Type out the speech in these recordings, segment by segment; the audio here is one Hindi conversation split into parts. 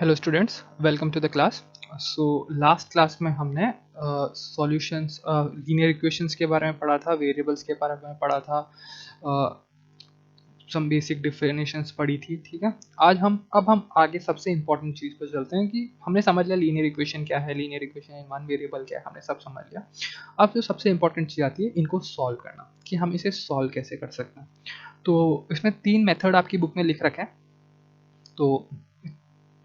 Hello students, welcome to the class. So last class में हमने सॉल्यूशंस लीनियर इक्वेशंस के बारे में पढ़ा था, वेरिएबल्स के बारे में पढ़ा था, सम बेसिक डिफिनेशंस पढ़ी थी। ठीक है, आज हम आगे सबसे इंपॉर्टेंट चीज़ पर चलते हैं कि हमने समझ लिया लीनियर इक्वेशन क्या है, linear equation in one variable क्या है, हमने सब समझ लिया। अब जो सबसे इंपॉर्टेंट चीज़ आती है इनको सॉल्व करना, कि हम इसे सॉल्व कैसे कर सकते हैं। तो इसमें 3 मेथड आपकी बुक में लिख रखे हैं। तो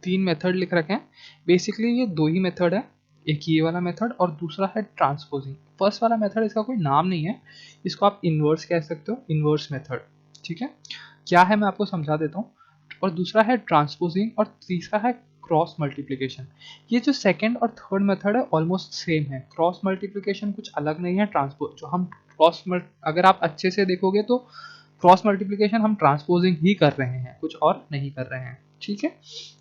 3 मेथड लिख रखे हैं। बेसिकली ये 2 ही मेथड है, एक ये वाला मेथड और दूसरा है ट्रांसपोजिंग। फर्स्ट वाला मेथड, इसका कोई नाम नहीं है, इसको आप इन्वर्स कह सकते हो, इन्वर्स मेथड। ठीक है, क्या है मैं आपको समझा देता हूँ। और दूसरा है ट्रांसपोजिंग और तीसरा है क्रॉस मल्टीप्लिकेशन। ये जो सेकंड और थर्ड मेथड है ऑलमोस्ट सेम है। क्रॉस मल्टीप्लिकेशन कुछ अलग नहीं है, ट्रांसपोज जो हम अगर आप अच्छे से देखोगे तो क्रॉस मल्टीप्लिकेशन हम ट्रांसपोजिंग ही कर रहे हैं, कुछ और नहीं कर रहे हैं। ठीक है,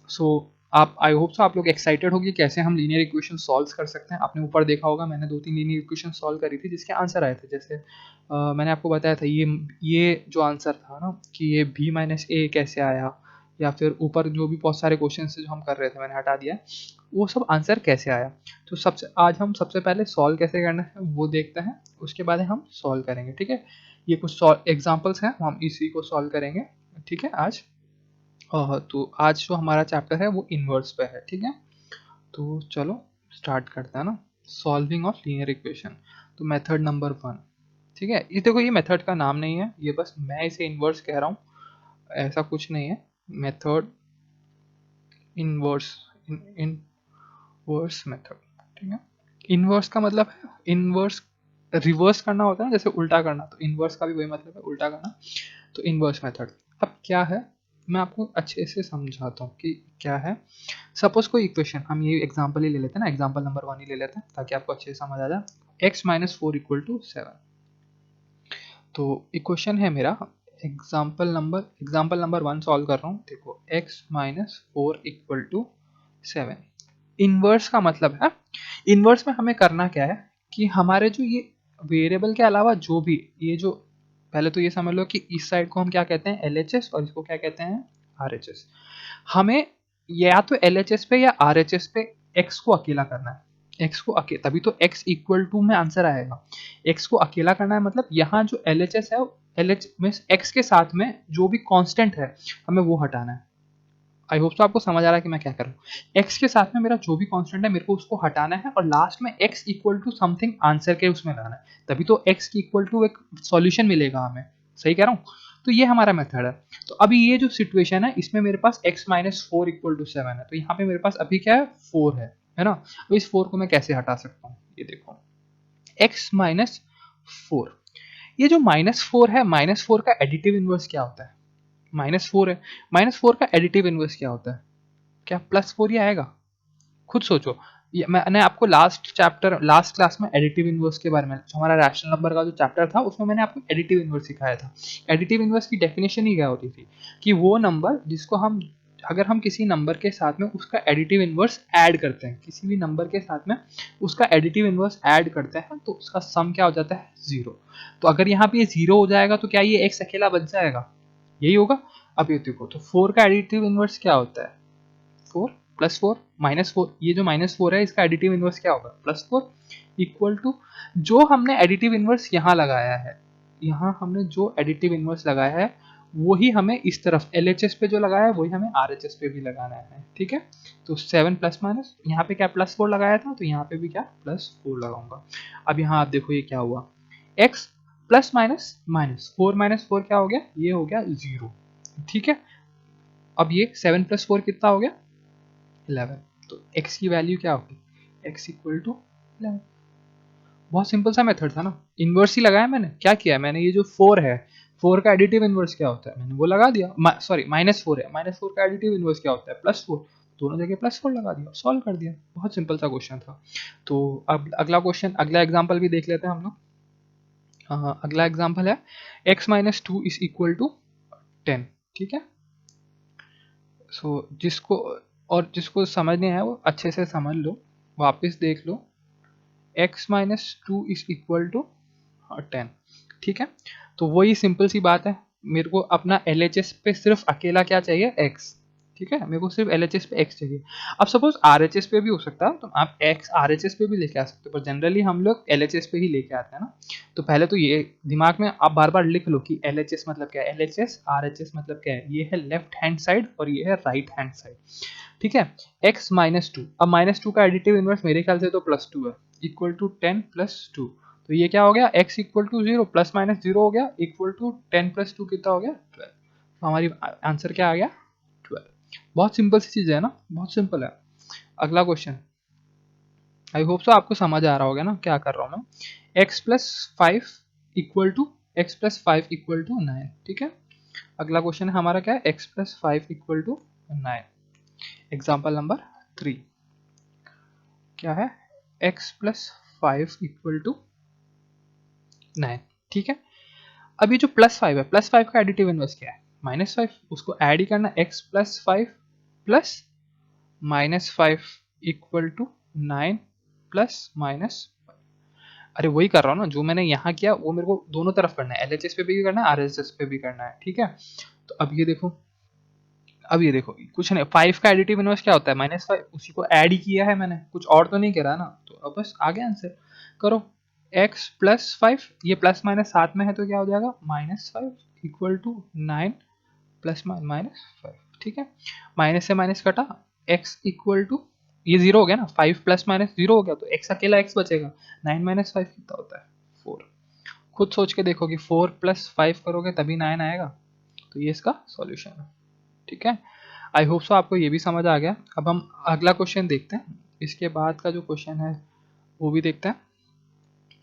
सो आप आई होप सो आप लोग एक्साइटेड होगी कैसे हम लीनियर इक्वेशन सॉल्व कर सकते हैं। आपने ऊपर देखा होगा मैंने 2-3 लीनियर इक्वेशन सॉल्व करी थी जिसके आंसर आए थे। जैसे मैंने आपको बताया था ये जो आंसर था ना कि ये b माइनस ए कैसे आया, या फिर ऊपर जो भी बहुत सारे क्वेश्चन जो हम कर रहे थे मैंने हटा दिया, वो सब आंसर कैसे आया। तो आज हम सबसे पहले सॉल्व कैसे करना है वो देखते हैं, उसके बाद हम सॉल्व करेंगे। ठीक है, ये कुछ एग्जाम्पल्स हैं, हम इसी को सॉल्व करेंगे। ठीक है, तो आज जो हमारा चैप्टर है वो इन्वर्स पे है। ठीक है, तो चलो स्टार्ट करते हैं ना, सॉल्विंग ऑफ लीनियर इक्वेशन। तो मेथड नंबर 1। ठीक है, ये देखो, ये मेथड का नाम नहीं है, ये बस मैं इसे इन्वर्स कह रहा हूँ, ऐसा कुछ नहीं है। Method inverse, inverse method. ठीक है, इन्वर्स का मतलब है इन्वर्स, रिवर्स करना होता है जैसे उल्टा करना, तो इन्वर्स का भी वही मतलब है, उल्टा करना। तो इन्वर्स मेथड अब क्या है मैं आपको अच्छे से समझाता हूँ कि क्या है। सपोज कोई इक्वेशन, हम ये एग्जांपल ही ले लेते हैं ना, एग्जांपल नंबर 1 ही ले लेते हैं ताकि आपको अच्छे से समझ आ जाए। x minus 4 equal to 7। तो इक्वेशन है मेरा, एग्जांपल नंबर 1 सॉल्व कर रहा हूँ। देखो x minus 4 equal to 7। Inverse का मतलब है, इन्वर्स में हमें करना क्या है कि हमारे जो ये वेरिएबल के अलावा जो भी ये जो, पहले तो ये समझ लो कि इस साइड को हम क्या कहते हैं LHS और इसको क्या कहते हैं RHS। हमें या तो LHS पे या RHS पे x को अकेला करना है, x को अकेला, तभी तो x इक्वल टू में आंसर आएगा। x को अकेला करना है मतलब यहाँ जो LHS है, LH में x के साथ में जो भी कांस्टेंट है हमें वो हटाना है। आई होप तो आपको समझ आ रहा है कि मैं क्या कर रहा हूँ। x के साथ में मेरा जो भी कांस्टेंट है मेरे को उसको हटाना है और लास्ट में x equal to something answer के उसमें लाना है, तभी तो x इक्वल टू एक सॉल्यूशन मिलेगा हमें। सही कह रहा हूँ, तो ये हमारा मेथड है। तो अभी ये जो सिचुएशन है इसमें मेरे पास x माइनस 4 इक्वल टू 7 है, तो यहाँ पे मेरे पास अभी क्या है 4 है ना। अब इस 4 को मैं कैसे हटा सकता हूँ, ये देखो x माइनस 4। ये जो -4 है, -4 का एडिटिव इनवर्स क्या होता है? -4 है, -4 का एडिटिव इनवर्स क्या होता है? क्या +4 ही आएगा? खुद सोचो। ये मैंने आपको लास्ट क्लास में एडिटिव इनवर्स के बारे में, जो हमारा रैशनल नंबर का जो चैप्टर था उसमें मैंने आपको एडिटिव इनवर्स सिखाया था। एडिटिव इनवर्स की डेफिनेशन ही क्या होती थी कि वो नंबर जिसको हम, अगर हम किसी नंबर के साथ में उसका एडिटिव इनवर्स ऐड करते हैं, किसी भी नंबर के साथ में उसका एडिटिव इनवर्स ऐड करते हैं तो उसका सम क्या हो जाता है 0। तो अगर यहाँ पे ये 0 हो जाएगा तो क्या ये एक्स अकेला बच जाएगा? यही होगा। अब ये देखो, तो 4 का एडिटिव इनवर्स क्या होता है? 4 प्लस 4 माइनस 4, ये जो -4 है इसका एडिटिव इनवर्स क्या होगा? +4 इक्वल टू जो हमने एडिटिव इनवर्स यहाँ लगाया है, यहाँ हमने जो एडिटिव इनवर्स लगाया है वही हमें इस तरफ LHS पे जो लगाया है वही हमें RHS पे भी लगाना है। ठीक है, तो 7 प्लस माइनस, यहाँ पे क्या +4 लगाया था तो यहाँ पे भी क्या +4 लगाऊंगा। अब यहाँ आप देखो ये क्या हुआ, x plus minus minus 4 minus 4 क्या हो गया, ये हो गया 0। ठीक है, अब ये 7 प्लस 4 कितना हो गया 11। तो x की वैल्यू क्या होगी, x इक्वल टू 11। बहुत सिंपल सा मेथड था ना, इन्वर्स ही लगाया मैंने। क्या किया मैंने, ये जो 4 है, 4 का एडिटिव इन्वर्स क्या होता है मैंने वो लगा दिया। सॉरी -4 है, -4 का एडिटिव इन्वर्स क्या होता है +4, दोनों जगह +4 लगा दिया, सॉल्व कर दिया। बहुत सिंपल सा क्वेश्चन था। तो अब अगला क्वेश्चन, अगला एग्जाम्पल भी देख लेते हैं हम लोग। अगला एग्जाम्पल है x minus 2 is equal to 10। ठीक है, जिसको समझ नहीं आया वो अच्छे से समझ लो, वापस देख लो। x minus 2 is equal to 10। ठीक है, तो वही सिंपल सी बात है, मेरे को अपना LHS पे सिर्फ अकेला क्या चाहिए x। ठीक है, मेरे को सिर्फ LHS पे x चाहिए। अब सपोज RHS पे भी हो सकता है, तो आप x RHS पे भी लेके आ सकते हो, पर जनरली हम लोग LHS पे ही लेके आते हैं ना। तो पहले तो ये दिमाग में आप बार बार लिख लो कि LHS मतलब क्या है, LHS RHS मतलब क्या है। ये है लेफ्ट हैंड साइड और ये है राइट हैंड साइड, ठीक है। x माइनस टू, अब माइनस टू का एडिटिव इनवर्स मेरे ख्याल से तो प्लस टू है, इक्वल टू 10 प्लस टू। तो ये क्या हो गया, x equal to zero plus minus zero हो गया, इक्वल टू 10 प्लस टू कितना हो गया 12। तो हमारी आंसर क्या आ गया 12। बहुत सिंपल सी चीज़ है ना, बहुत सिंपल है। अगला क्वेश्चन, आई होप सो आपको समझ आ रहा होगा ना क्या कर रहा हूँ मैं। x plus five equal to x plus five equal to 9, ठीक है। अगला क्वेश्चन है हमारा क्या है, x plus five equal to 9। Example number 3 क्या है, x plus five equal to 9, ठीक है। अब ये जो प्लस फाइव है, प्लस फाइव का एडिटिव इनवर्स क्या है, माइनस फाइव। उसको ऐड ही करना, x plus five plus minus five equal to 9 plus minus. अरे वही कर रहा हूँ ना जो मैंने यहाँ किया, वो मेरे को दोनों तरफ करना है, LHS पे भी करना है, RHS पे भी करना है, ठीक है। तो अब ये देखो, अब ये देखो कुछ नहीं, फाइव का एडिटिव इनवर्स क्या होता है, माइनस फाइव, उसी को ऐड ही किया है मैंने, कुछ और तो नहीं करा ना। तो अब बस आगे आंसर करो, x प्लस फाइव, ये प्लस माइनस साथ में है तो क्या हो जाएगा minus five equal to 9 plus minus five, ठीक है। माइनस से माइनस कटा, x इक्वल टू, ये जीरो हो गया ना, फाइव प्लस माइनस जीरो हो गया, तो x अकेला x बचेगा, 9 माइनस फाइव कितना होता है 4। खुद सोच के देखो कि 4 प्लस फाइव करोगे तभी 9 आएगा। तो ये इसका सॉल्यूशन है, ठीक है। आई होप सो आपको ये भी समझ आ गया। अब हम अगला क्वेश्चन देखते हैं, इसके बाद का जो क्वेश्चन है वो भी देखते हैं।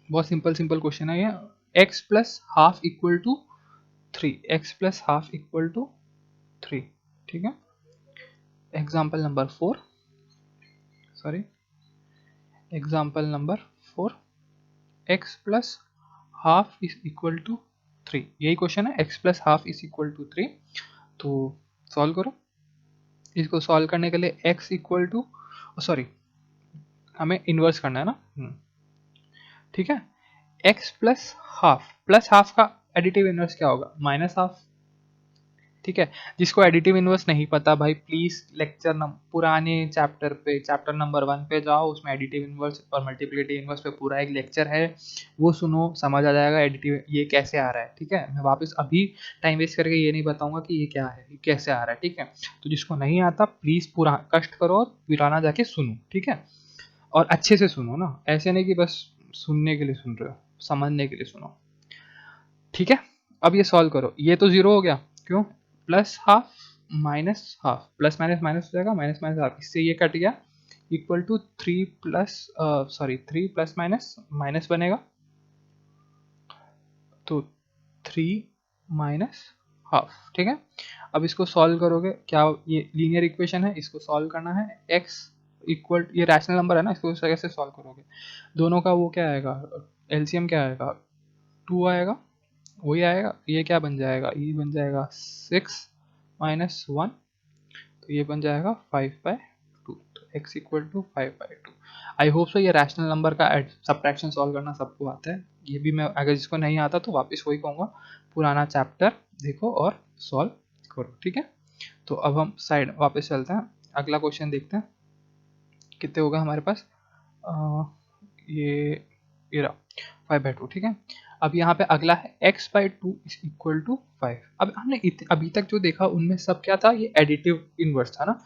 बहुत सिंपल सिंपल क्वेश्चन है ये। x plus half equal to three, x plus half equal to three, ठीक है। Example number four, sorry, example number four, x plus half is equal to three, यही क्वेश्चन है, x plus half is equal to three. तो सॉल्व करो। इसको सॉल्व करने के लिए x इक्वल टू, सॉरी हमें इन्वर्स करना है ना, ठीक है। x प्लस हाफ का एडिटिव इन्वर्स क्या होगा, माइनस हाफ, ठीक है। जिसको एडिटिव इन्वर्स नहीं पता भाई, प्लीज लेक्चर पुराने चैप्टर पे, चैप्टर नंबर 1 पे जाओ, उसमें एडिटिव इन्वर्स और मल्टीप्लिकेटिव इन्वर्स पे पूरा एक लेक्चर है, वो सुनो, समझ आ जाएगा एडिटिव ये कैसे आ रहा है, ठीक है। मैं वापस अभी टाइम वेस्ट करके ये नहीं बताऊंगा कि ये क्या है, ये कैसे आ रहा है, ठीक है। तो जिसको नहीं आता प्लीज पूरा कष्ट करो और पुराना जाके सुनो, ठीक है। और अच्छे से सुनो ना, ऐसे नहीं कि बस सुनने के लिए सुन रहे हो, समझने के लिए सुनो, ठीक है। अब ये सॉल्व करो, ये तो जीरो हो गया, क्यों, plus half minus half, plus minus minus हो जाएगा, माइनस माइनस हाफ, इससे ये कट गया, equal to three plus, sorry three plus minus minus बनेगा, तो थ्री माइनस हाफ, ठीक है। अब इसको सॉल्व करोगे, क्या ये लीनियर इक्वेशन है, इसको सॉल्व करना है, x इक्वल, ये रैशनल नंबर है ना, इसको कैसे सॉल्व करोगे, दोनों का वो क्या आएगा, एलसीएम क्या आएगा, टू आएगा, वही आएगा, ये क्या बन जाएगा, ये बन जाएगा सिक्स माइनस वन, तो ये बन जाएगा फाइव बाई टू, तो x equal to five by two. I hope so ये रैशनल नंबर का सब्ट्रैक्शन सॉल्व करना सबको आता है, ये भी मैं, अगर जिसको नहीं आता तो वापस वही कहूँगा, पुराना चैप्टर देखो और सॉल्व करो, ठीक है। तो अब हम साइड वापस चलते हैं, अगला क्वेश्चन देखते हैं, कितने होगा हमारे पास, ये रहा फाइव बाई टू, ठीक है। अब यहाँ पे अगला है x by two is equal to five. अब हमने अभी तक जो देखा उनमें सब क्या था, ये एडिटिव इनवर्स था ना।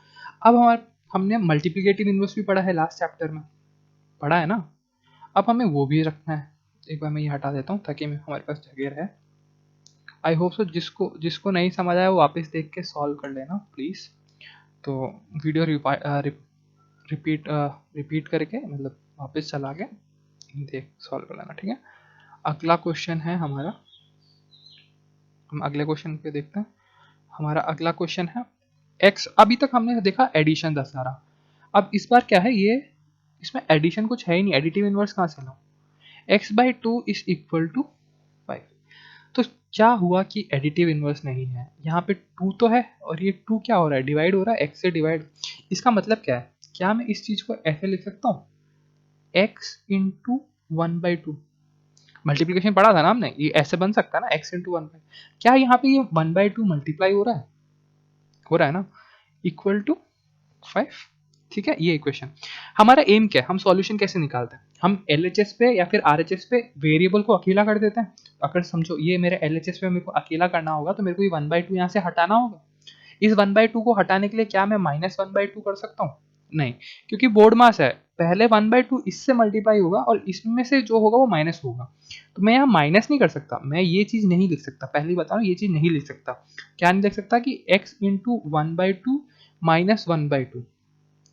अब हमारे, हमने मल्टीप्लिकेटिव इनवर्स भी पढ़ा है लास्ट चैप्टर में, पढ़ा है ना। अब हमें वो भी रखना है, एक बार मैं ये हटा देता हूँ ताकि हमारे पास जगह रहे। आई होप सो जिसको जिसको नहीं समझ आया वो वापस देख के सॉल्व कर लेना प्लीज़। तो वीडियो रिपीट रिपीट करके, मतलब वापस चला के देख सॉल्व कर लेना, ठीक है। अगला क्वेश्चन है हमारा, हम अगले क्वेश्चन पे देखते हैं। हमारा अगला क्वेश्चन है x, अभी तक हमने देखा एडिशन था सारा, अब इस बार क्या है, ये इसमें एडिशन कुछ है ही नहीं, एडिटिव इनवर्स कहाँ से लाऊं, x by two is equal to five. तो क्या हुआ कि एडिटिव इनवर्स नहीं है, यहाँ पे टू तो है और ये टू क्या हो रहा है, डिवाइड हो रहा है x से डिवाइड। इसका मतलब क्या है, क्या मैं इस चीज को ऐसे लिख सकता हूँ, x into one by two, multiplication पढ़ा था ना हमने, ये ऐसे बन सकता है ना, x इंटू वन बाई, क्या यहाँ पे ये वन बाई टू मल्टीप्लाई हो रहा है ना। Equal to 5। ठीक है, ये इक्वेशन। हमारा एम क्या है, हम सॉल्यूशन कैसे निकालते हैं, हम एलएचएस पे या फिर आरएचएस पे वेरिएबल को अकेला कर देते हैं। अगर समझो ये मेरे एलएचएस पे मेरे को अकेला करना होगा तो मेरे को ये 1/2 यहाँ से हटाना होगा। इस 1/2 को हटाने के लिए क्या मैं -1/2 कर सकता हूँ? नहीं, क्योंकि बोर्ड मास है, पहले 1/2 इससे मल्टीप्लाई होगा और इसमें से जो होगा वो माइनस होगा। तो मैं यहाँ माइनस नहीं कर सकता, मैं ये चीज नहीं लिख सकता, पहले बता रहा हूँ ये चीज नहीं लिख सकता। क्या नहीं लिख सकता कि x इंटू 1/2 माइनस 1/2।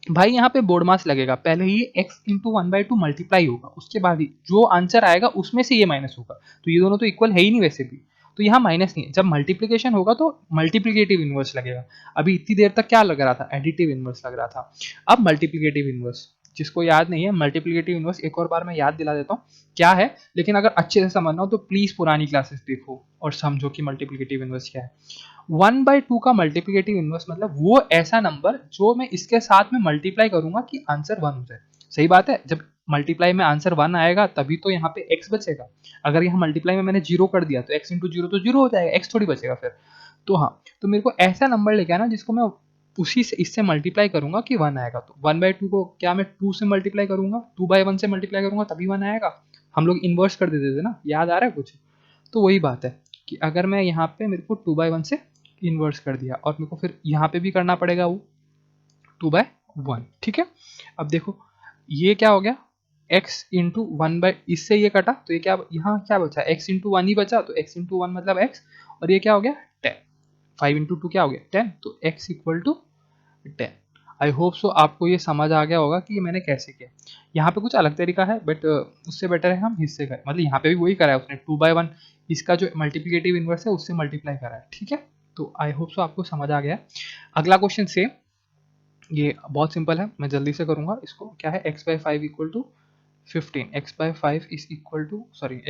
भाई यहाँ पे बोर्ड मास लगेगा, पहले ही x इंटू 1/2 मल्टीप्लाई होगा, उसके बाद ही जो आंसर आएगा उसमें से ये माइनस होगा, तो ये दोनों तो इक्वल है ही नहीं वैसे भी, तो यहाँ माइनस नहीं है। जब मल्टीप्लीकेशन होगा तो मल्टीप्लीकेटिव इनवर्स लगेगा। अभी इतनी देर तक क्या लग रहा था, एडिटिव इनवर्स लग रहा था, अब मल्टीप्लीकेटिव इनवर्स। जिसको याद नहीं है मल्टीप्लीकेटिव इनवर्स एक और बार मैं याद दिला देता हूँ क्या है, लेकिन अगर अच्छे से समझना हो तो प्लीज पुरानी क्लासेस देखो और समझो कि मल्टीप्लीकेटिव इनवर्स क्या है। 1/2 का मल्टीप्लिकेटिव इनवर्स मतलब वो ऐसा नंबर जो मैं इसके साथ में मल्टीप्लाई करूंगा कि आंसर 1 हो जाए। सही बात है, जब मल्टीप्लाई में आंसर 1 आएगा तभी तो यहाँ पे x बचेगा। अगर यहाँ मल्टीप्लाई में मैंने 0 कर दिया तो x इंटू 0 तो 0 हो जाएगा, x थोड़ी बचेगा फिर। तो हाँ, तो मेरे को ऐसा नंबर लेके आना जिसको मैं उसी से इससे मल्टीप्लाई करूंगा कि 1 आएगा। तो 1/2 को क्या मैं 2 से मल्टीप्लाई करूंगा, 2/1 से मल्टीप्लाई करूंगा तभी 1 आएगा। हम लोग इन्वर्स कर देते थे ना, याद आ रहा है कुछ? तो वही बात है कि अगर मैं यहाँ पे मेरे को 2/1 से इन्वर्स कर दिया और मेरे को फिर यहाँ पे भी करना पड़ेगा वो 2/1। ठीक है, अब देखो ये क्या हो गया, x इंटू 1/, इससे ये कटा तो ये क्या, यहाँ क्या बचा, x इंटू 1 ही बचा, तो x इंटू 1 मतलब x, और ये क्या हो गया 10। 5 इंटू 2 क्या हो गया 10, तो x equal to 10। I hope so आपको ये समझ आ गया होगा कि ये मैंने कैसे किया। यहाँ पे कुछ अलग तरीका है बट उससे बेटर है हम हिस्से का, मतलब यहाँ पे भी वही करा है उसने 2/1, इसका जो मल्टीप्लिकेटिव इनवर्स है उससे मल्टीप्लाई करा है। ठीक है, तो आई होप सो आपको समझ आ गया। अगला क्वेश्चन सेम, ये बहुत सिंपल है, मैं जल्दी से करूंगा इसको। क्या है, x/5 equal to 15, x/5 is equal to, sorry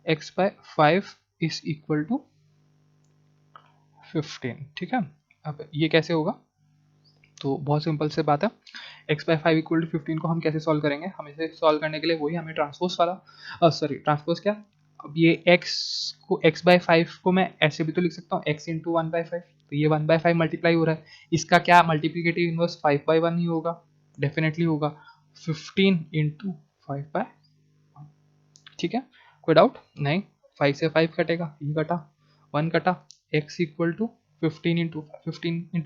x/5 is equal to 15। ठीक है, अब ये कैसे होगा, तो बहुत सिंपल से बात है। x/5 इक्वल टू 15 को हम कैसे सॉल्व करेंगे, हम इसे सॉल्व करने के लिए वही हमें ट्रांसपोज वाला, सॉरी ट्रांसपोज क्या, अब ये x/5 को मैं ऐसे भी तो लिख सकता हूँ x इंटू 1/5, तो ये 1/5 मल्टीप्लाई हो रहा है, इसका क्या मल्टीप्लिकेटिव इनवर्स 5/1 ही होगा, डेफिनेटली होगा 15 इंटू 5/1। ठीक है, कोई डाउट नहीं, 5 से 5 कटेगा, ये कटा 1 कटा, x इक्वल टू 15 इंटू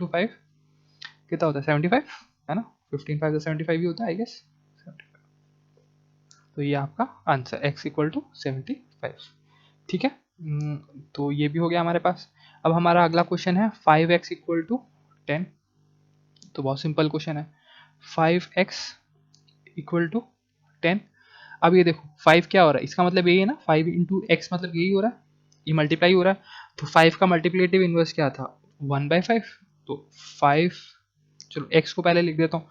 5 कितना होता है 75 है ना, 15 5 75 ही होता है आई गेस। तो ये आपका आंसर x इक्वल टू 75। ठीक है, तो ये भी हो गया हमारे पास। अब हमारा अगला क्वेश्चन है 5x इक्वल टू 10। तो बहुत सिंपल क्वेश्चन है, 5x इक्वल टू 10। अब ये देखो 5 क्या हो रहा है, इसका मतलब यही है ना, 5 इंटू एक्स मतलब यही हो रहा है, ये मल्टीप्लाई हो रहा है। तो 5 का मल्टीप्लेटिव इनवर्स क्या था 1/5, तो 5, चलो x को पहले लिख देता हूँ।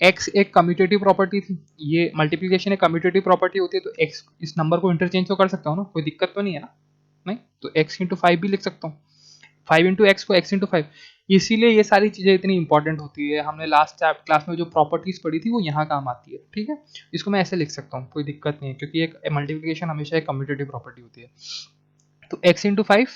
x एक कम्यूटेटिव प्रॉपर्टी थी, ये मल्टीप्लिकेशन एक कम्यूटेटिव प्रॉपर्टी होती है, तो x इस नंबर को इंटरचेंज तो कर सकता हूँ ना, कोई दिक्कत तो नहीं है ना, नहीं तो x इंटू 5 भी लिख सकता हूँ, 5 इंटू एक्स को x इंटू 5। इसीलिए ये सारी चीज़ें इतनी इंपॉर्टेंट होती है, हमने लास्ट क्लास में जो प्रॉपर्टीज पढ़ी थी वो यहाँ काम आती है। ठीक है, इसको मैं ऐसे लिख सकता हूँ, कोई दिक्कत नहीं है, क्योंकि एक मल्टीप्लिकेशन हमेशा एक कम्यूटेटिव प्रॉपर्टी होती है। तो x इंटू 5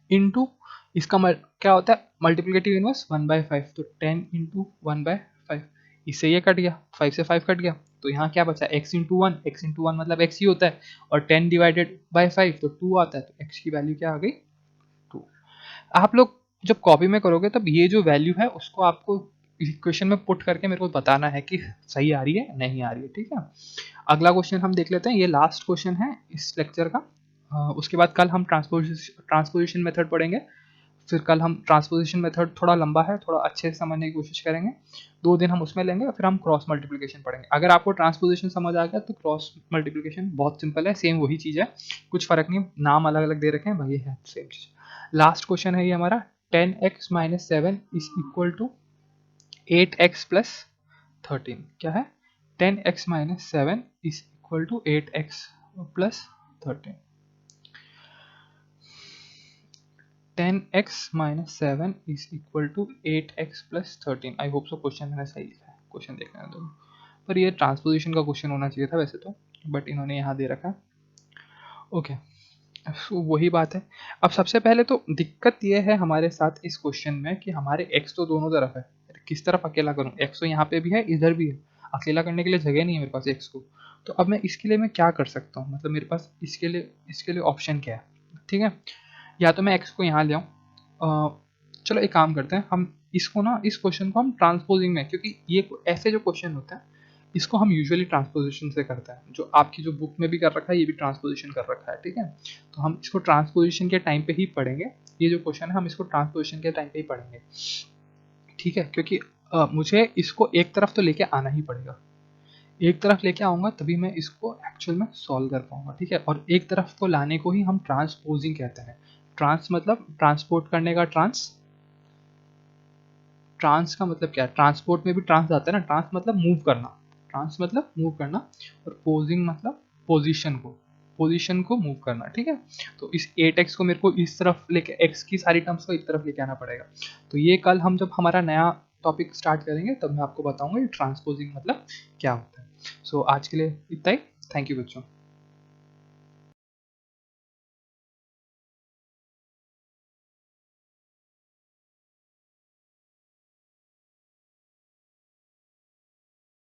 इंटू इसका क्या होता है मल्टीप्लिकेटिव इनवर्स 1/5, तो 10 इंटू 1/5, इससे ये कट गया, 5 से 5 कट गया, तो यहाँ क्या बचा x इंटू 1, x इंटू 1 मतलब x ही होता है, और 10 डिवाइडेड बाई 5 तो 2 आता है, तो x की वैल्यू क्या आ गई 2। आप लोग जब कॉपी में करोगे तब ये जो वैल्यू है उसको आपको इक्वेशन में पुट करके मेरे को बताना है कि सही आ रही है नहीं आ रही है। ठीक है, अगला क्वेश्चन हम देख लेते हैं, ये लास्ट क्वेश्चन है इस लेक्चर का। उसके बाद कल हम ट्रांसपोजिशन मेथड पढ़ेंगे, फिर कल हम ट्रांसपोजिशन मेथड थोड़ा लंबा है, थोड़ा अच्छे से समझने की कोशिश करेंगे, 2 दिन हम उसमें लेंगे, फिर हम क्रॉस मल्टीप्लिकेशन पढ़ेंगे। अगर आपको ट्रांसपोजिशन समझ आ गया तो क्रॉस मल्टीप्लिकेशन बहुत सिंपल है, सेम वही चीज़ है, कुछ फर्क नहीं, नाम अलग अलग दे रखे हैं भाई, है सेम चीज़। लास्ट क्वेश्चन है ये हमारा, 10x minus 7 is equal to 8x plus 13। क्या है, 10x minus 7 is equal to 8x plus 13। 10x minus 7 is equal to 8x plus 13। I hope so question मैंने सही लिखा है, क्वेश्चन देखने दो, पर ये ट्रांसपोजिशन का क्वेश्चन होना चाहिए था वैसे तो, बट इन्होंने यहाँ दे रखा है। ओके, वही बात है। अब सबसे पहले तो दिक्कत ये है हमारे साथ इस क्वेश्चन में कि हमारे x तो दोनों तरफ है, किस तरफ अकेला करूँ? x तो यहाँ पे भी है, इधर भी है, अकेला करने के लिए जगह नहीं है मेरे पास x को। तो अब मैं इसके लिए मैं क्या कर सकता हूँ, मतलब मेरे पास इसके लिए ऑप्शन क्या है? ठीक है, या तो मैं x को यहाँ ले आऊँ, चलो एक काम करते हैं, हम इसको ना, इस क्वेश्चन को हम ट्रांसपोजिंग में, क्योंकि ये ऐसे जो क्वेश्चन होते हैं इसको हम यूजुअली ट्रांसपोजिशन से करते हैं, जो आपकी जो बुक में भी कर रखा है ये भी ट्रांसपोजिशन कर रखा है, ठीक है। तो हम इसको ट्रांसपोजिशन के टाइम पे ही पढ़ेंगे, ये जो क्वेश्चन है हम इसको ट्रांसपोजिशन के टाइम पे ही पढ़ेंगे, ठीक है, क्योंकि मुझे इसको एक तरफ तो लेके आना ही पड़ेगा, एक तरफ लेके आऊंगा तभी मैं इसको एक्चुअल में सॉल्व कर पाऊंगा, ठीक है। और एक तरफ को लाने को ही हम ट्रांसपोजिंग कहते हैं। ट्रांस मतलब ट्रांसपोर्ट करने का ट्रांस, ट्रांस का मतलब क्या है, ट्रांसपोर्ट में भी ट्रांस आता है ना, ट्रांस मतलब मूव करना, ट्रांस मतलब मूव करना, और पोजिंग मतलब पोजीशन को मूव करना, ठीक है। तो इस 8x को मेरे को इस तरफ लेके, x की सारी टर्म्स को एक तरफ लेके आना पड़ेगा। तो ये कल हम जब हमारा नया टॉपिक स्टार्ट करेंगे तब मैं आपको बताऊंगा ये ट्रांसपोजिंग मतलब क्या होता है। सो आज के लिए इतना ही। थैंक यू बच्चों।